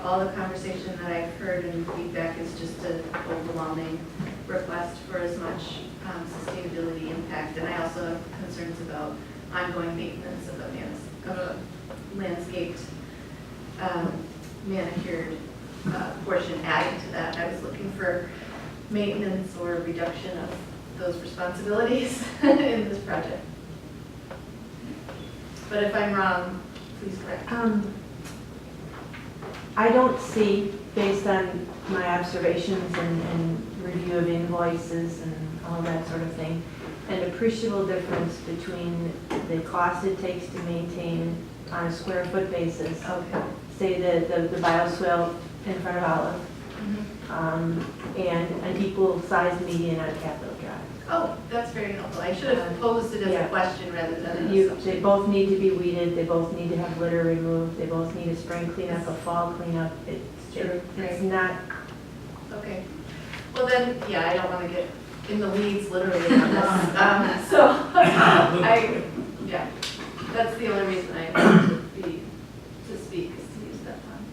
all the conversation that I've heard and feedback is just an overwhelming request for as much sustainability impact. And I also have concerns about ongoing maintenance of a landscaped, manicured portion adding to that. I was looking for maintenance or reduction of those responsibilities in this project. But if I'm wrong, please correct. I don't see, based on my observations and review of invoices and all that sort of thing, an appreciable difference between the cost it takes to maintain on a square foot basis. Okay. Say the bioswale in front of Olive, and an equal sized median on Capitol Drive. Oh, that's very helpful. I should have posed it as Yeah. a question rather than an They assumption. both need to be weeded, they both need to have litter removed, they both need a spring cleanup, a fall cleanup. It's not, Okay. Well then, yeah, I don't want to get in the weeds literally on this. So, yeah, that's the only reason I wanted to speak is to use that time.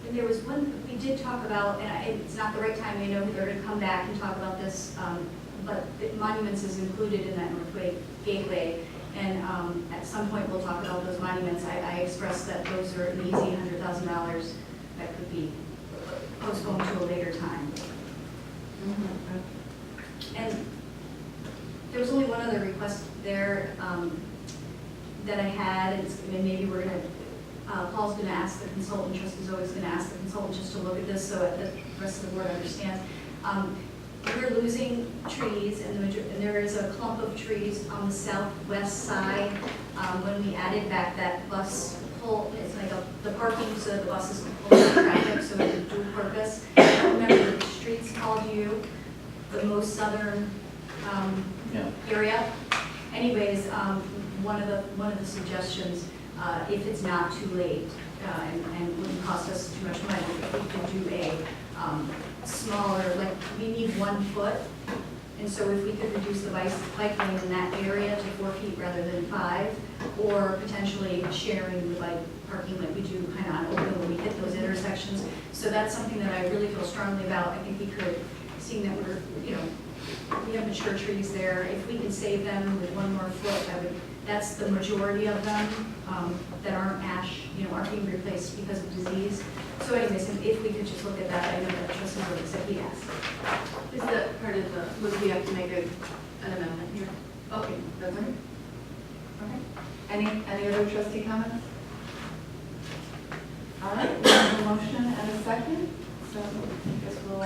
And there was one, we did talk about, and it's not the right time, I know they're going to come back and talk about this, but the monuments is included in that Northway Gateway. And at some point, we'll talk about those monuments. I expressed that those are an easy $100,000 that could be postponed to a later time. And there was only one other request there that I had, and maybe we're going to, Paul's going to ask the consultant, Trustee's always going to ask the consultant just to look at this so that the rest of the board understands. We're losing trees, and there is a clump of trees on the southwest side. When we added back that bus pull, it's like the parking so that the buses can pull the traffic, so it's a dual purpose. I don't remember the streets called you, the most southern area. Anyways, one of the suggestions, if it's not too late and wouldn't cost us too much money, if we could do a smaller, like we need 1 foot, and so if we could reduce the bike lane in that area to 4 feet rather than 5, or potentially sharing the bike parking like we do kind of on open when we hit those intersections. So that's something that I really feel strongly about. I think we could, seeing that we're, we have mature trees there, if we can save them with 1 more foot, that's the majority of them that aren't aren't being replaced because of disease. So anyways, if we could just look at that, I know that Trustee Burke said he asked. Is that part of the, would we have to make an amendment here? Okay, that's okay. Okay. Any other trustee comments? All right, we have a motion and a second. So I guess we'll,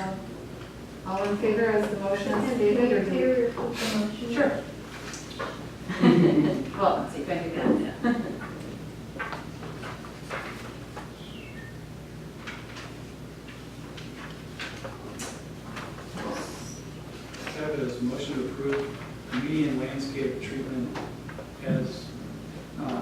all in favor as the motion is stated, or do we? Sure. Well, let's see if I can get that. Have it as a motion to approve median landscape treatment as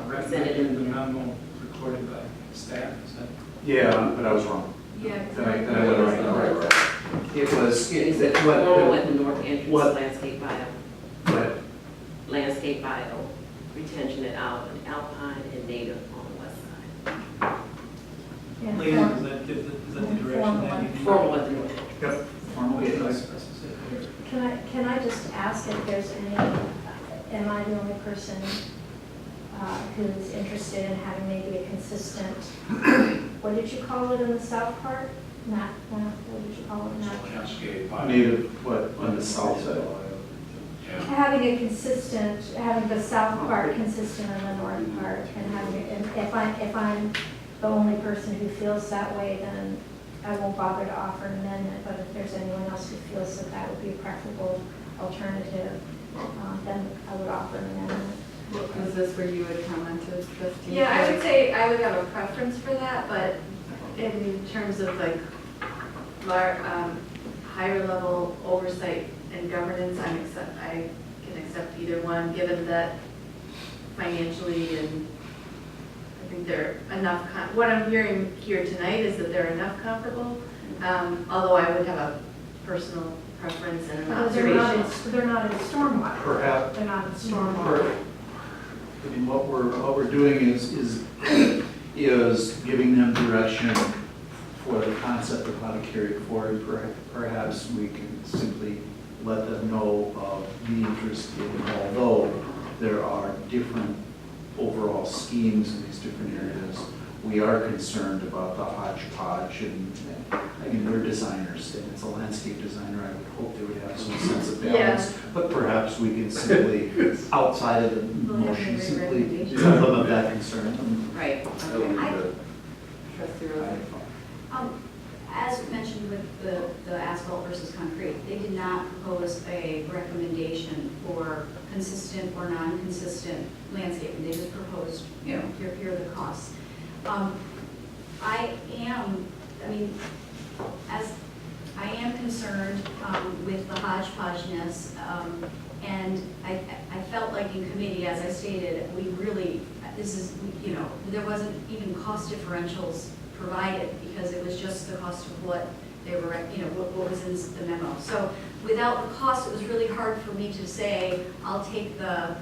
recommended in the memo recorded by staff. Is that? Yeah, but I was wrong. Yeah. Then I went right. It was, Is it what, normal at the north entrance, what- landscape bio, but landscape bio, retention at Alpine and native on the west side. Leanne, is that the direction that you need? Formal at the north entrance. yep, formal Okay, advice. that's it there. Can I just ask if there's any, am I the only person who's interested in having maybe a consistent, what did you call it in the south part? What did you call it? Native, what, on the south side? Having the south part consistent in the north part, and having it, and if I'm the only person who feels that way, then I won't bother to offer an amendment, but if there's anyone else who feels that that would be a preferable alternative, then I would offer an amendment. Was this where you would comment to trustee? Yeah, I would say I would have a preference for that, but in terms of like higher level oversight and governance, I can accept either one, given that financially and I think there are enough, what I'm hearing here tonight is that there are enough comparable, although I would have a personal preference and an observation. They're not in stormwater. Perhaps. They're not in stormwater. I mean, what we're doing is is giving them direction for the concept of how to carry it forward. Perhaps we can simply let them know of the interest in, although there are different overall schemes in these different areas, we are concerned about the hodgepodge, and I mean, they're designers, and it's a landscape designer, I would hope they would have some sense of balance, but perhaps we can simply, outside of the motion, simply tell them of that concern. Right. Trustee Rosen? As mentioned with the asphalt versus concrete, they did not propose a recommendation for consistent or non-consistent landscaping. They just proposed, here are the costs. I am concerned with the hodgepodgeness, and I felt like in committee, as I stated, we really, there wasn't even cost differentials provided, because it was just the cost of what they were, what was in the memo. So without the cost, it was really hard for me to say, I'll take the,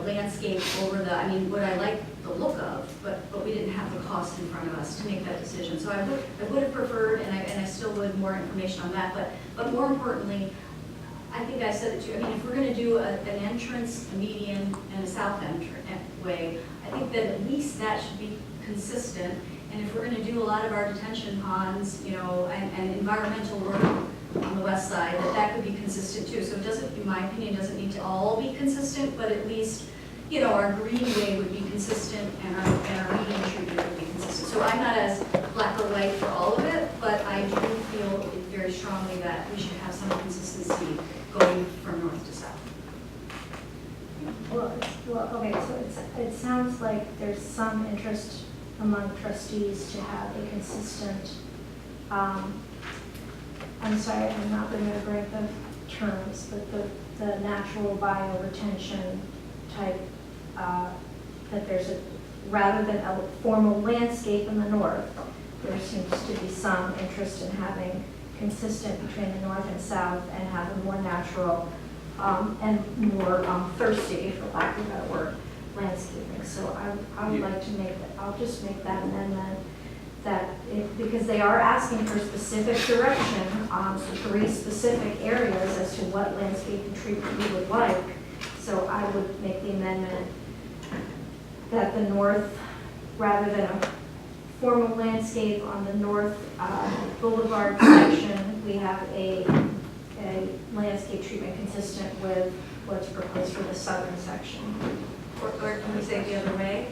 landscape over what I like the look of, but we didn't have the cost in front of us to make that decision. So I would have preferred, and I still would, more information on that, but more importantly, I think I said it too, if we're gonna do an entrance, a median, and a south way, I think that at least that should be consistent. And if we're gonna do a lot of our detention ponds, and environmental work on the west side, that could be consistent too. So it doesn't, in my opinion, doesn't need to all be consistent, but at least, our greenway would be consistent, and our median treatment would be consistent. So I'm not as black or white for all of it, but I do feel very strongly that we should have some consistency going from north to south. Well, okay, so it sounds like there's some interest among trustees to have a consistent, I'm sorry, I'm not remembering the terms, but the natural bioretention type, that there's rather than a formal landscape in the north, there seems to be some interest in having consistent between the north and south, and have a more natural and more thirsty, for lack of a better word, landscaping. So I would like to I'll just make that amendment, because they are asking for specific direction on 3 specific areas as to what landscaping treatment we would like. So I would make the amendment that the north, rather than a formal landscape on the north boulevard section, we have a landscape treatment consistent with what's proposed for the southern section. Or can we say the other way?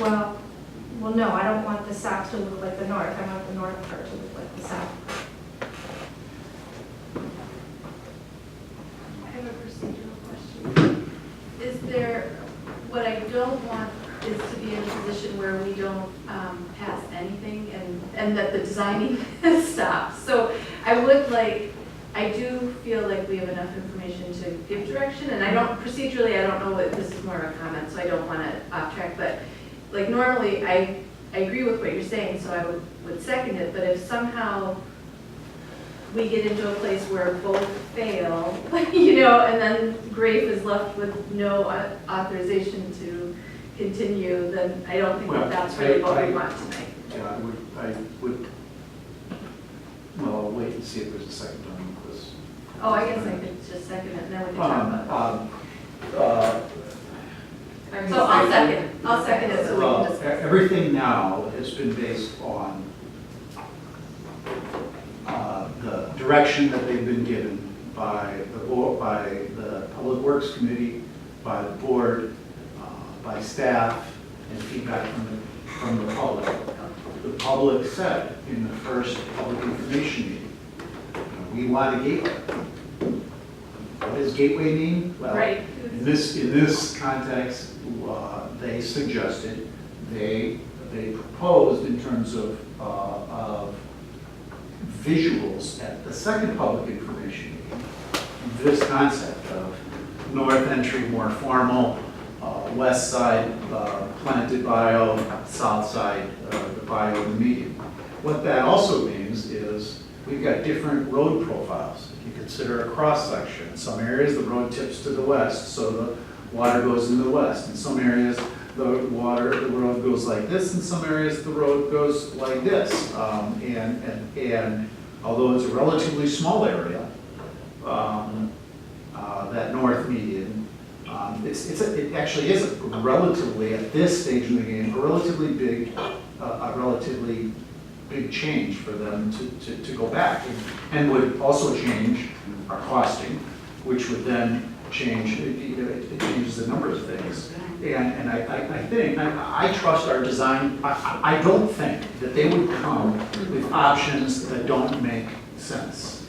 Well, no, I don't want the south to look like the north. I want the north part to look like the south. I have a procedural question. Is there, what I don't want is to be in a position where we don't pass anything and that the designing stops. So I do feel like we have enough information to give direction, and procedurally, I don't know what, this is more of a comment, so I don't want to off track, but normally, I agree with what you're saying, so I would second it, but if somehow we get into a place where both fail, and then Grafe is left with no authorization to continue, then I don't think that's really what we want tonight. Yeah, I would, well, I'll wait and see if there's a second on this. Oh, I guess I could just second it, and then we can talk about it. So I'll second it so we Well, can discuss. everything now has been based on the direction that they've been given by the Public Works Committee, by the board, by staff, and feedback from the public. The public said in the first public information meeting, we want a gateway. What does gateway mean? Well, Right. in this context, they suggested, they proposed in terms of visuals at the second public information meeting, this concept of north entry more formal, west side planted bio, south side the bio and the median. What that also means is we've got different road profiles. If you consider a cross section, in some areas the road tips to the west, so the water goes in the west. In some areas the road goes like this, in some areas the road goes like this. And although it's a relatively small area, that north median, it actually is a relatively, at this stage in the game, a relatively big change for them to go back, and would also change our costing, which would then change, it changes the number of things. And I think, I trust our design. I don't think that they would come with options that don't make sense.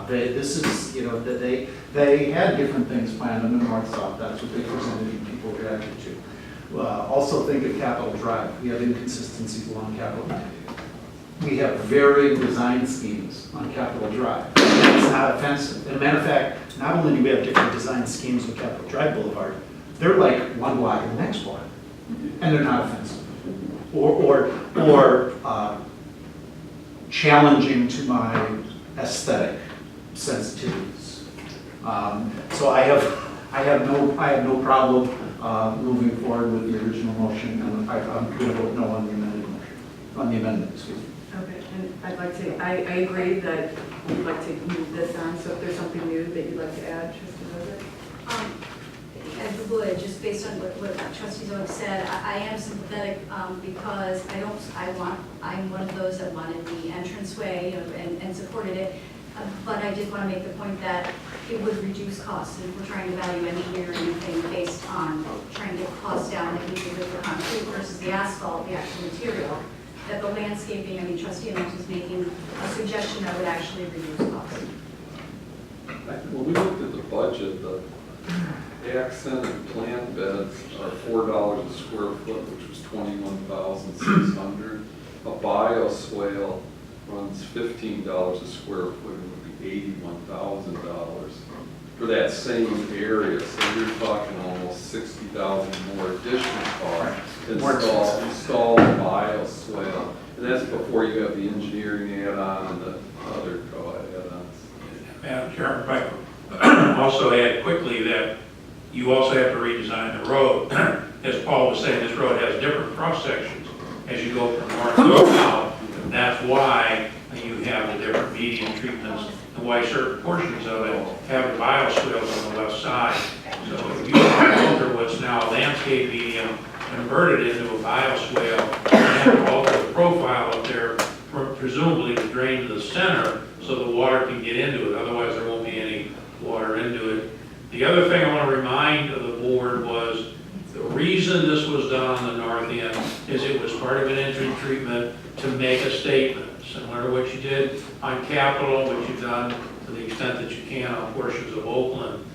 This is, that they had different things planned in the north-south. That's what they presented and people reacted to. Also think of Capitol Drive. We have inconsistencies along Capitol. We have varying design schemes on Capitol Drive. It's not offensive. As a matter of fact, not only do we have different design schemes with Capitol Drive Boulevard, they're like one block in the next block, and they're not offensive or challenging to my aesthetic sensitivities. So I have no problem moving forward with the original motion, and I'm going to vote no on the amended motion, on the amendment. Excuse me. Okay, and I'd like to, I agree that we'd like to move this on, so if there's something new that you'd like to add, Trustee Moses? I would, just based on what Trustee Zoe said, I am sympathetic because I'm one of those that wanted the entranceway and supported it. But I did want to make the point that it would reduce costs, and if we're trying to value engineer anything based on trying to get costs down, like we did with the concrete versus the asphalt, the actual material, that the landscaping, Trustee Emmons was making a suggestion that would actually reduce costs. When we looked at the budget, the accent and plant beds are $4 a square foot, which was $21,600. A bioswale runs $15 a square foot, and would be $81,000 for that same area. So you're talking almost $60,000 more additional cost to install a bioswale. And that's before you have the engineering add-on and the other add-ons. Madam Chairman, if I could also add quickly that you also have to redesign the road. As Paul was saying, this road has different cross sections as you go from north to south. That's why you have the different median treatments and why certain portions of it have the bioswales on the west side. So if you alter what's now a landscape medium, convert it into a bioswale, and alter the profile up there, presumably to drain to the center so the water can get into it. Otherwise, there won't be any water into it. The other thing I want to remind the board was the reason this was done on the north end is it was part of an entry treatment to make a statement, similar to what you did on Capitol, what you've done to the extent that you can on portions of Oakland.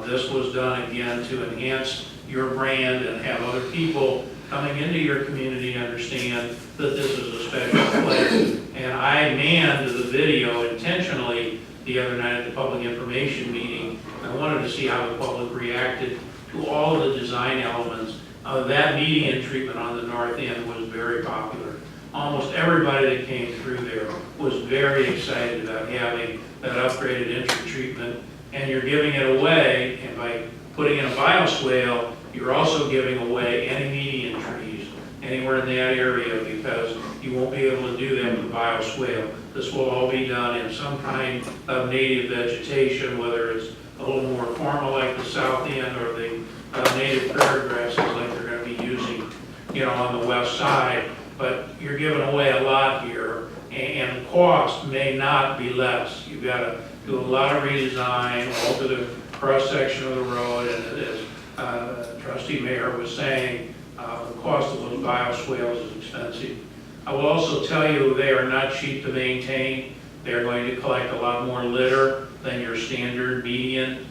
This was done again to enhance your brand and have other people coming into your community understand that this is a special place. And I manned the video intentionally the other night at the public information meeting. I wanted to see how the public reacted to all of the design elements. That median treatment on the north end was very popular. Almost everybody that came through there was very excited about having that upgraded entry treatment, and you're giving it away, and by putting in a bioswale, you're also giving away any median trees anywhere in that area because you won't be able to do that with a bioswale. This will all be done in some kind of native vegetation, whether it's a little more formal like the south end or the native prairie grasses like they're going to be using, on the west side. But you're giving away a lot here, and the cost may not be less. You've got to do a lot of redesign, alter the cross-section of the road, and as Trustee Mayor was saying, the cost of those bioswales is expensive. I will also tell you they are not cheap to maintain. They're going to collect a lot more litter than your standard median.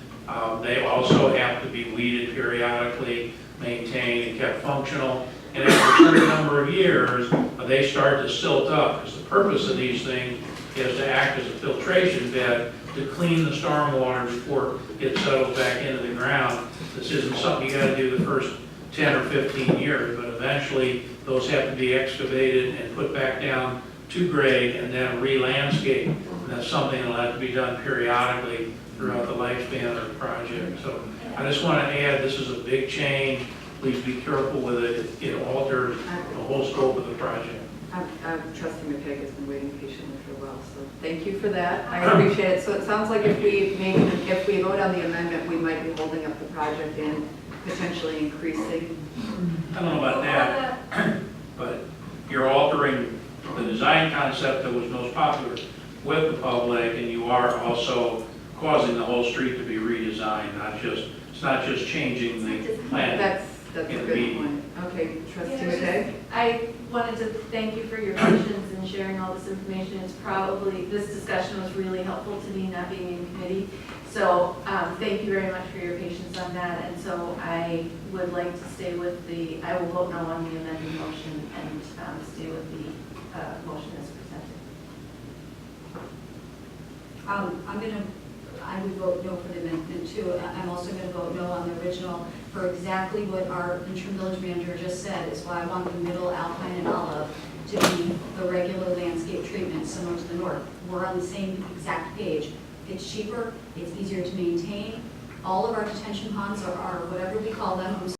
They also have to be weeded periodically, maintained, and kept functional. And after a certain number of years, they start to silt up, because the purpose of these things is to act as a filtration bed to clean the stormwater before it settles back into the ground. This isn't something you got to do the first 10 or 15 years, but eventually those have to be excavated and put back down to grade and then re-landscape. And that's something that'll have to be done periodically throughout the lifespan of the project. So I just want to add, this is a big change. please be careful with it. It alters the whole scope of the project. Trustee McKeag has been waiting patiently for a while, so thank you for that. I appreciate it. So it sounds like if we vote on the amendment, we might be holding up the project and potentially increasing. I don't know about that, but you're altering the design concept that was most popular with the public, and you are also causing the whole street to be redesigned, it's not just changing the plan. That's a good point. Okay, Trustee McKeag? I wanted to thank you for your patience in sharing all this information. This discussion was really helpful to me, not being in committee. So thank you very much for your patience on that. And so I would like to stay with I will vote no on the amended motion and stay with the motion as presented. I would vote no for the amendment too. I'm also going to vote no on the original for exactly what our interim village manager just said, is why I want the middle Alpine and Olive to be the regular landscape treatment similar to the north. We're on the same exact page. It's cheaper, it's easier to maintain. All of our detention ponds are whatever we call them,